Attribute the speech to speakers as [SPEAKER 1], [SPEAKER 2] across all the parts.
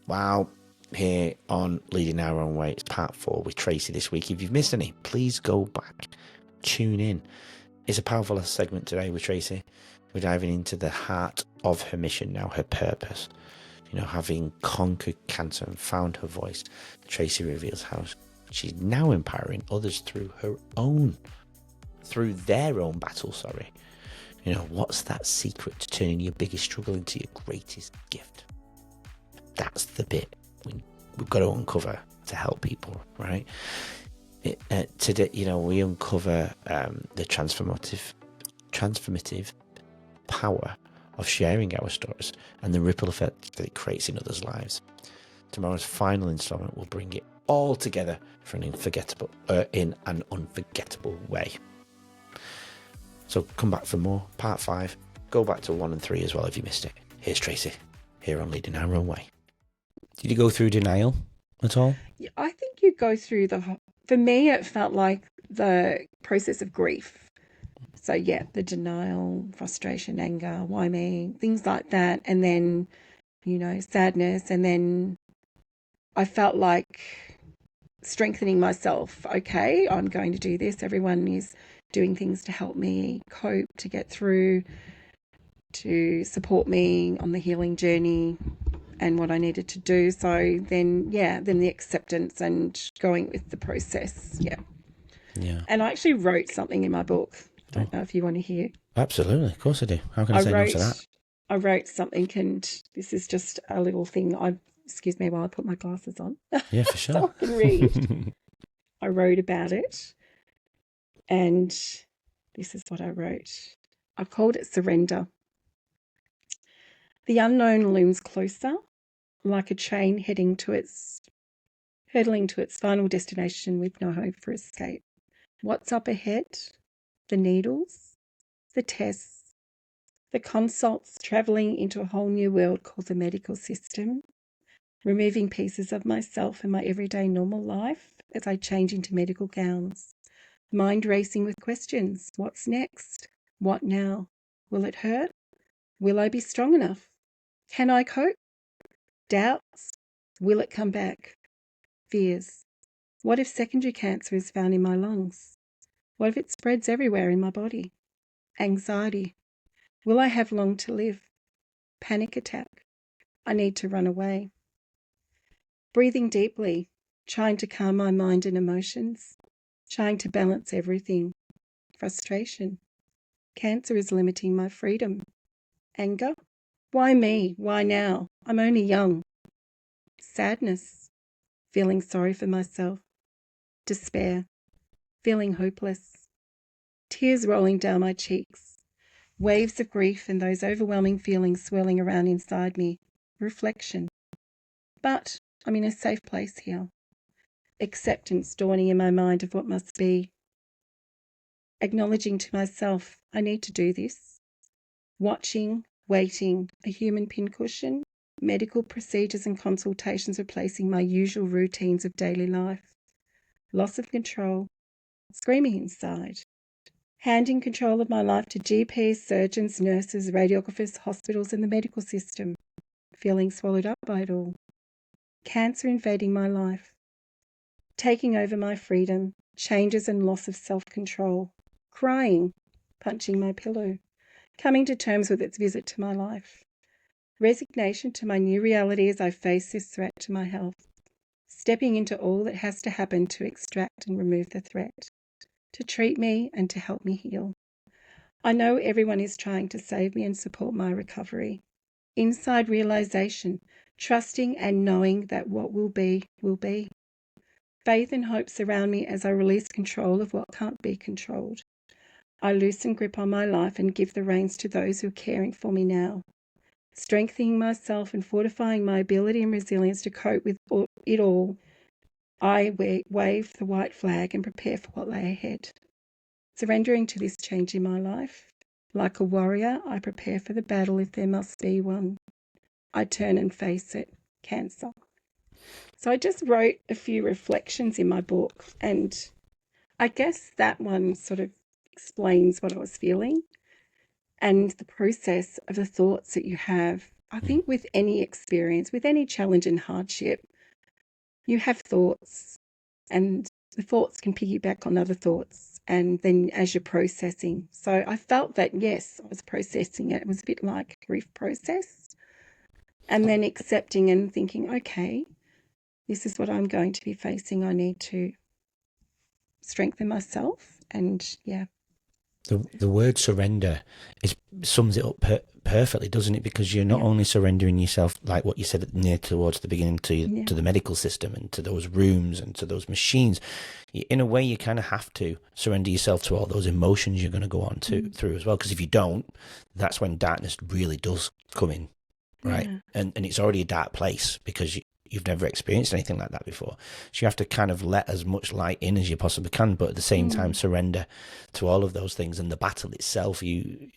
[SPEAKER 1] Wow. Here on Leading Our Own Way, it's part 4 with Tracey this week. If you've missed any, please go back, tune in. It's a powerful segment today with Tracey. We're diving into the heart of her mission now, her purpose. You know, having conquered cancer and found her voice, Tracey reveals how she's now empowering others through their own battle, You know, what's that secret to turning your biggest struggle into your greatest gift? That's the bit we've got to uncover to help people, right? Today, you know, we uncover the transformative power of sharing our stories and the ripple effect that it creates in others' lives. Tomorrow's final installment will bring it all together in an unforgettable way. So come back for more, part 5. Go back to 1 and 3 as well if you missed it. Here's Tracey, here on Leading Our Own Way. Did you go through denial at all?
[SPEAKER 2] Yeah, I think you go through for me, it felt like the process of grief. So yeah, the denial, frustration, anger, why me, things like that. And then, you know, sadness. And then I felt like strengthening myself. Okay, I'm going to do this. Everyone is doing things to help me cope, to get through, to support me on the healing journey and what I needed to do. So then the acceptance and going with the process. Yeah. And I actually wrote something in my book. I don't know if you want to hear.
[SPEAKER 1] Absolutely, of course I do. How can I say no to that?
[SPEAKER 2] I wrote something, and this is just a little thing. Excuse me while I put my glasses on.
[SPEAKER 1] Yeah, for sure.
[SPEAKER 2] So I can read. I wrote about it, and this is what I wrote. I've called it Surrender. The unknown looms closer, like a train hurtling to its final destination with no hope for escape. What's up ahead? The needles, the tests, the consults, travelling into a whole new world called the medical system, removing pieces of myself and my everyday normal life as I change into medical gowns. Mind racing with questions. What's next? What now? Will it hurt? Will I be strong enough? Can I cope? Doubts. Will it come back? Fears. What if secondary cancer is found in my lungs? What if it spreads everywhere in my body? Anxiety. Will I have long to live? Panic attack. I need to run away. Breathing deeply, trying to calm my mind and emotions, trying to balance everything. Frustration. Cancer is limiting my freedom. Anger. Why me? Why now? I'm only young. Sadness. Feeling sorry for myself. Despair. Feeling hopeless. Tears rolling down my cheeks. Waves of grief and those overwhelming feelings swirling around inside me. Reflection. But I'm in a safe place here. Acceptance dawning in my mind of what must be. Acknowledging to myself, I need to do this. Watching, waiting, a human pincushion, medical procedures and consultations replacing my usual routines of daily life. Loss of control, screaming inside. Handing control of my life to GPs, surgeons, nurses, radiographers, hospitals and the medical system. Feeling swallowed up by it all. Cancer invading my life. Taking over my freedom, changes and loss of self-control. Crying, punching my pillow. Coming to terms with its visit to my life. Resignation to my new reality as I face this threat to my health. Stepping into all that has to happen to extract and remove the threat. To treat me and to help me heal. I know everyone is trying to save me and support my recovery. Inside realization, trusting and knowing that what will be, will be. Faith and hope surround me as I release control of what can't be controlled. I loosen grip on my life and give the reins to those who are caring for me now. Strengthening myself and fortifying my ability and resilience to cope with it all, I wave the white flag and prepare for what lay ahead. Surrendering to this change in my life, like a warrior, I prepare for the battle if there must be one. I turn and face it, cancer. So I just wrote a few reflections in my book, and I guess that one sort of explains what I was feeling and the process of the thoughts that you have I think with any experience, with any challenge and hardship, you have thoughts, and the thoughts can piggyback on other thoughts. And then as you're processing. So I felt that, yes, I was processing it. It was a bit like a grief process. And then accepting and thinking, okay, this is what I'm going to be facing. I need to strengthen myself. And yeah.
[SPEAKER 1] The word surrender sums it up perfectly, doesn't it? Because you're not only surrendering yourself, like what you said near towards the beginning, to the medical system and to those rooms and to those machines. In a way, you kind of have to surrender yourself to all those emotions you're going to go on through as well. Because if you don't, that's when darkness really does come in, right? Yeah. And it's already a dark place because you've never experienced anything like that before. So you have to kind of let as much light in as you possibly can, but at the same time surrender to all of those things. And the battle itself, you're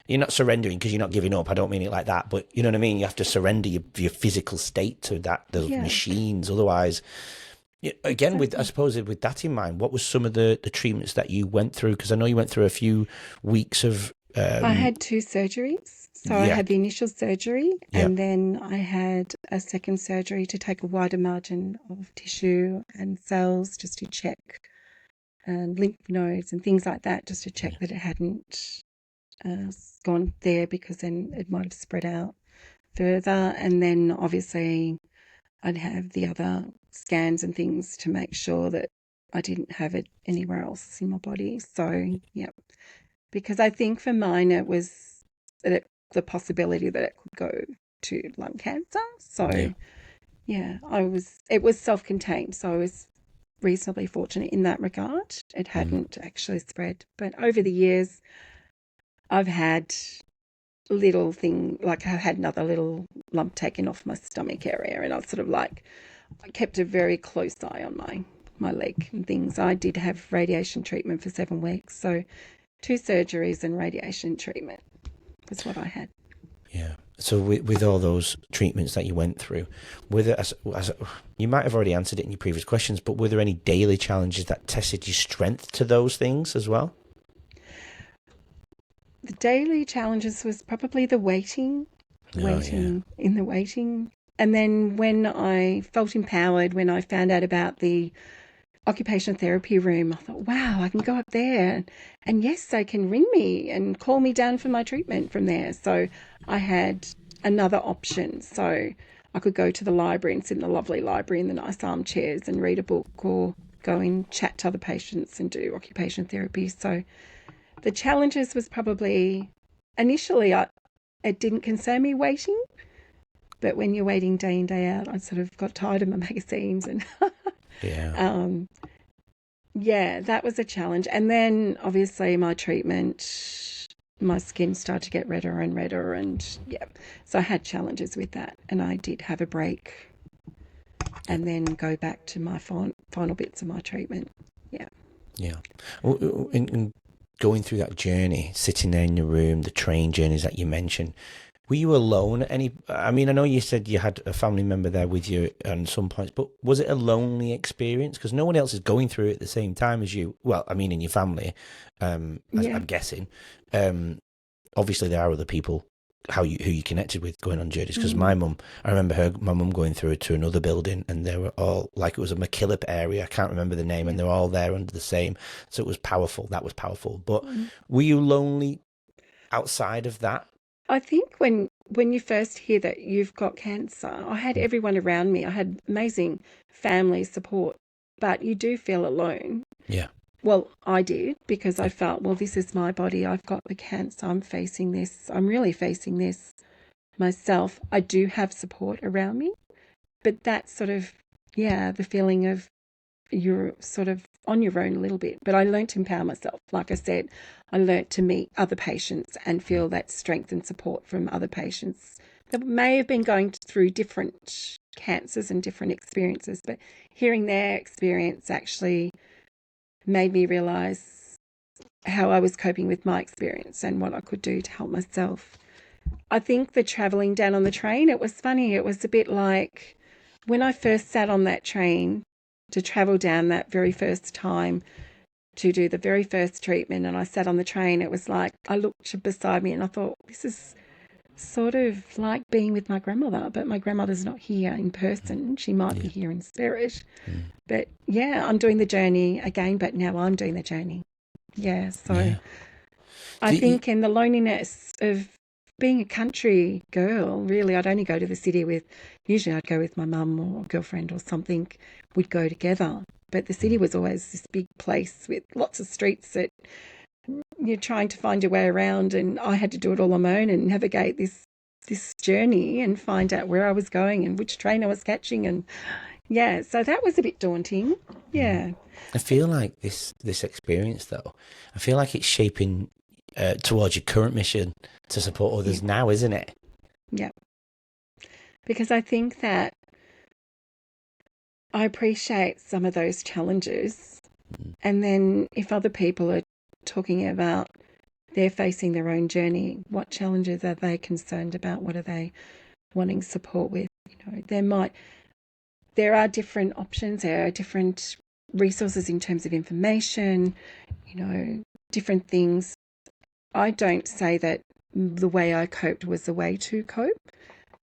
[SPEAKER 1] not surrendering because you're not giving up. I don't mean it like that, but you know what I mean? You have to surrender your physical state to those machines. Otherwise, again, I suppose with that in mind, what was some of the treatments that you went through? Because I know you went through a few weeks of...
[SPEAKER 2] I had 2 surgeries. So I had the initial surgery and then I had a second surgery to take a wider margin of tissue and cells just to check, and lymph nodes and things like that, just to check that it hadn't gone there, because then it might have spread out further. And then obviously I'd have the other scans and things to make sure that I didn't have it anywhere else in my body. So, because I think for mine it was the possibility that it could go to lung cancer. So, it was self-contained. So I was reasonably fortunate in that regard. It hadn't actually spread. But over the years, I've had little thing, like I had another little lump taken off my stomach area, and I was sort of like, I kept a very close eye on my leg and things. I did have radiation treatment for 7 weeks. So 2 surgeries and radiation treatment was what I had.
[SPEAKER 1] Yeah. So with all those treatments that you went through, were there, as you might have already answered it in your previous questions, but were there any daily challenges that tested your strength to those things as well?
[SPEAKER 2] The daily challenges was probably the waiting in the waiting. And then when I felt empowered, when I found out about the occupational therapy room, I thought, wow, I can go up there and yes, they can ring me and call me down for my treatment from there. So I had another option. So I could go to the library and sit in the lovely library in the nice armchairs and read a book, or go and chat to other patients and do occupational therapy. So the challenges was probably, initially it didn't concern me waiting, but when you're waiting day in, day out, I sort of got tired of my magazines and that was a challenge. And then obviously my treatment, my skin started to get redder and redder, and so I had challenges with that, and I did have a break and then go back to my final bits of my treatment.
[SPEAKER 1] In going through that journey, sitting there in your room, the train journeys that you mentioned, were you alone at any... I mean, I know you said you had a family member there with you at some points, but was it a lonely experience? Because no one else is going through it at the same time as you. Well, I mean, in your family, I'm guessing. Obviously, there are other people who you connected with going on journeys. Because my mum, I remember my mum going through to another building, and they were all, like, it was a McKillop area. I can't remember the name, and they were all there under the same. So it was powerful. That was powerful. But were you lonely outside of that?
[SPEAKER 2] I think when you first hear that you've got cancer, I had everyone around me. I had amazing family support, but you do feel alone.
[SPEAKER 1] Yeah.
[SPEAKER 2] Well, I did, because I felt, well, this is my body. I've got the cancer. I'm facing this. I'm really facing this myself. I do have support around me, but that's sort of, the feeling of you're sort of on your own a little bit. But I learned to empower myself. Like I said, I learned to meet other patients and feel that strength and support from other patients that may have been going through different cancers and different experiences, but hearing their experience actually made me realise how I was coping with my experience and what I could do to help myself. I think the travelling down on the train, it was funny. It was a bit like when I first sat on that train to travel down that very first time to do the very first treatment, and I sat on the train, it was like I looked beside me and I thought, this is sort of like being with my grandmother, but my grandmother's not here in person. She might be
[SPEAKER 1] Yeah.
[SPEAKER 2] here in spirit. But yeah, I'm doing the journey again, but now I'm doing the journey. Yeah, so
[SPEAKER 1] Yeah.
[SPEAKER 2] I
[SPEAKER 1] Do you,
[SPEAKER 2] think in the loneliness of being a country girl, really, I'd only go to the city with, usually I'd go with my mum or girlfriend or something, we'd go together. But the city was always this big place with lots of streets that you're trying to find your way around, and I had to do it all on my own and navigate this journey and find out where I was going and which train I was catching, and yeah, so that was a bit daunting. Yeah.
[SPEAKER 1] I feel like this experience, though, I feel like it's shaping towards your current mission to support
[SPEAKER 2] Yeah.
[SPEAKER 1] others now, isn't it?
[SPEAKER 2] Yeah. Because I think that I appreciate some of those challenges. And then if other people are talking about they're facing their own journey, what challenges are they concerned about? What are they wanting support with? There are different options, there are different resources in terms of information, different things. I don't say that the way I coped was the way to cope,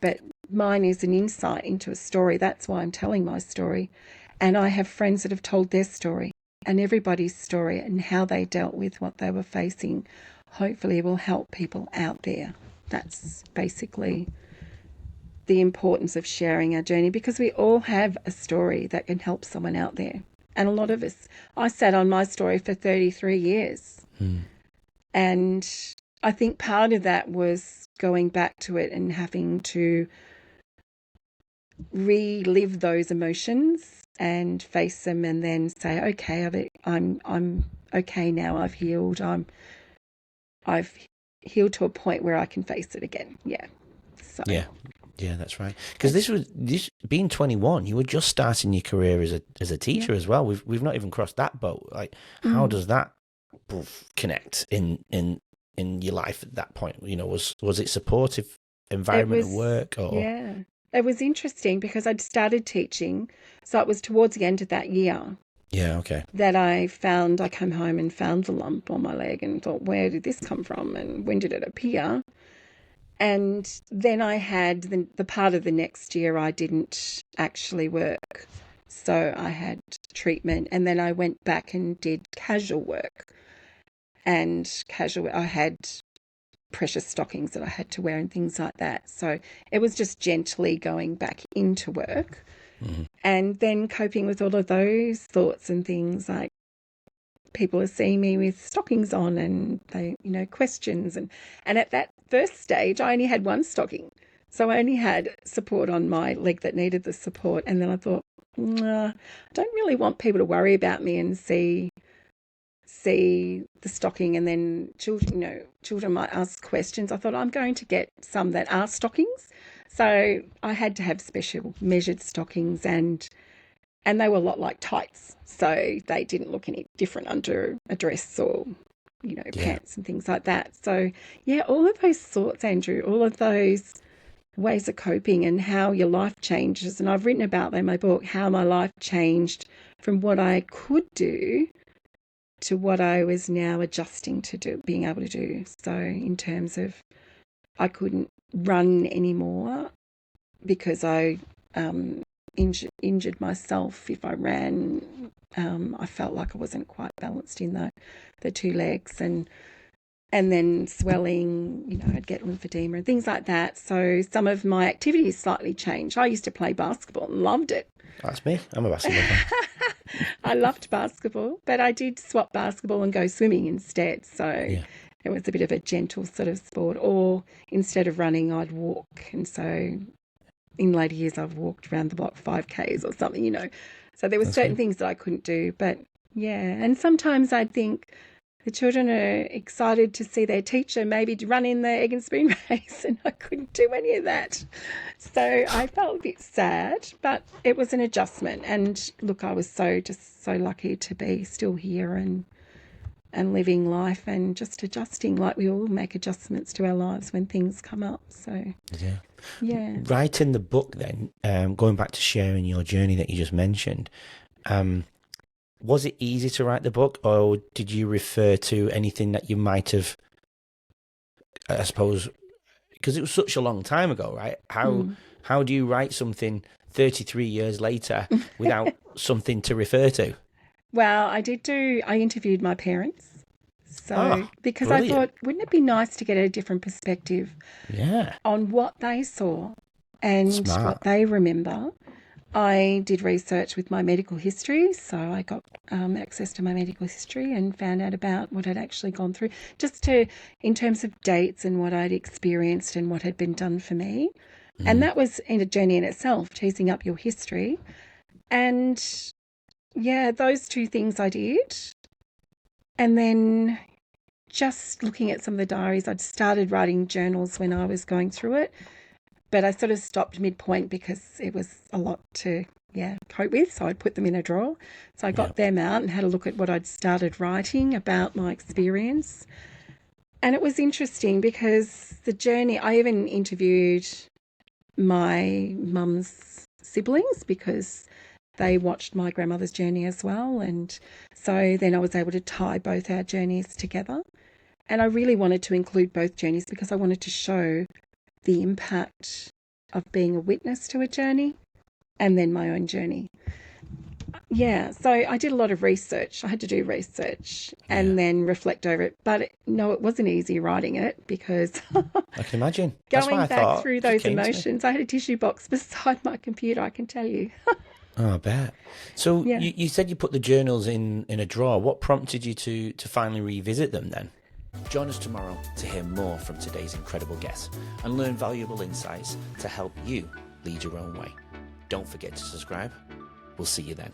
[SPEAKER 2] but mine is an insight into a story. That's why I'm telling my story. And I have friends that have told their story, and everybody's story and how they dealt with what they were facing hopefully will help people out there. That's basically the importance of sharing our journey, because we all have a story that can help someone out there. And a lot of us, I sat on my story for 33 years. And I think part of that was going back to it and having to relive those emotions and face them, and then say, okay, I'm okay now. I've healed. I've healed to a point where I can face it again. Yeah. So
[SPEAKER 1] Yeah, that's right. Because this being 21, you were just starting your career as a teacher as well. We've not even crossed that boat. Like, how does that connect in your life at that point? Was it supportive environment of work or?
[SPEAKER 2] Yeah. It was interesting because I'd started teaching, so it was towards the end of that year
[SPEAKER 1] Yeah, okay.
[SPEAKER 2] that I came home and found the lump on my leg and thought, where did this come from and when did it appear? And then I had the part of the next year I didn't actually work. So I had treatment, and then I went back and did casual work. And I had precious stockings that I had to wear and things like that. So it was just gently going back into work, and then coping with all of those thoughts and things, like people are seeing me with stockings on and they, questions. And at that first stage, I only had one stocking. So I only had support on my leg that needed the support. And then I thought, nah, I don't really want people to worry about me and see the stocking, and then children might ask questions. I thought I'm going to get some that are stockings. So I had to have special measured stockings, and they were a lot like tights. So they didn't look any different under a dress or, pants and things like that. So, yeah, all of those thoughts, Andrew, all of those ways of coping and how your life changes. And I've written about that in my book, how my life changed from what I could do to what I was now adjusting to being able to do. So in terms of, I couldn't run anymore because I injured myself if I ran. I felt like I wasn't quite balanced in the two legs, and then swelling, I'd get lymphedema and things like that. So some of my activities slightly changed. I used to play basketball and loved it.
[SPEAKER 1] That's me. I'm a basketball player.
[SPEAKER 2] I loved basketball, but I did swap basketball and go swimming instead. So it was a bit of a gentle sort of sport. Or instead of running, I'd walk. And so in later years, I've walked around the block 5Ks or something, So there were certain things that I couldn't do. But yeah, and sometimes I'd think the children are excited to see their teacher maybe run in the egg and spoon race, and I couldn't do any of that. So I felt a bit sad, but it was an adjustment. And look, I was so lucky to be still here and living life and just adjusting, like we all make adjustments to our lives when things come up. So yeah.
[SPEAKER 1] Writing the book then, going back to sharing your journey that you just mentioned, was it easy to write the book, or did you refer to anything that you might have, I suppose, because it was such a long time ago, right? How do you write something 33 years later without something to refer to?
[SPEAKER 2] Well, I interviewed my parents. So, because I
[SPEAKER 1] brilliant.
[SPEAKER 2] thought, wouldn't it be nice to get a different perspective
[SPEAKER 1] Yeah.
[SPEAKER 2] on what they saw and
[SPEAKER 1] Smart.
[SPEAKER 2] what they remember? I did research with my medical history, so I got access to my medical history and found out about what I'd actually gone through, in terms of dates and what I'd experienced and what had been done for me. And that was in a journey in itself, teasing up your history. And yeah, those two things I did. And then just looking at some of the diaries, I'd started writing journals when I was going through it, but I sort of stopped midpoint because it was a lot to cope with. So I'd put them in a drawer. So I got them out and had a look at what I'd started writing about my experience. And it was interesting because the journey, I even interviewed my mum's siblings because they watched my grandmother's journey as well. And so then I was able to tie both our journeys together. And I really wanted to include both journeys because I wanted to show the impact of being a witness to a journey and then my own journey. Yeah, so I did a lot of research. I had to do research and then reflect over it. But no, it wasn't easy writing it because
[SPEAKER 1] I can imagine. That's
[SPEAKER 2] going
[SPEAKER 1] why I
[SPEAKER 2] back
[SPEAKER 1] thought
[SPEAKER 2] through
[SPEAKER 1] it
[SPEAKER 2] those
[SPEAKER 1] came to me.
[SPEAKER 2] emotions, I had a tissue box beside my computer, I can tell you.
[SPEAKER 1] Oh, I bet. So
[SPEAKER 2] Yeah.
[SPEAKER 1] you said you put the journals in a drawer. What prompted you to finally revisit them then? Join us tomorrow to hear more from today's incredible guests and learn valuable insights to help you lead your own way. Don't forget to subscribe. We'll see you then.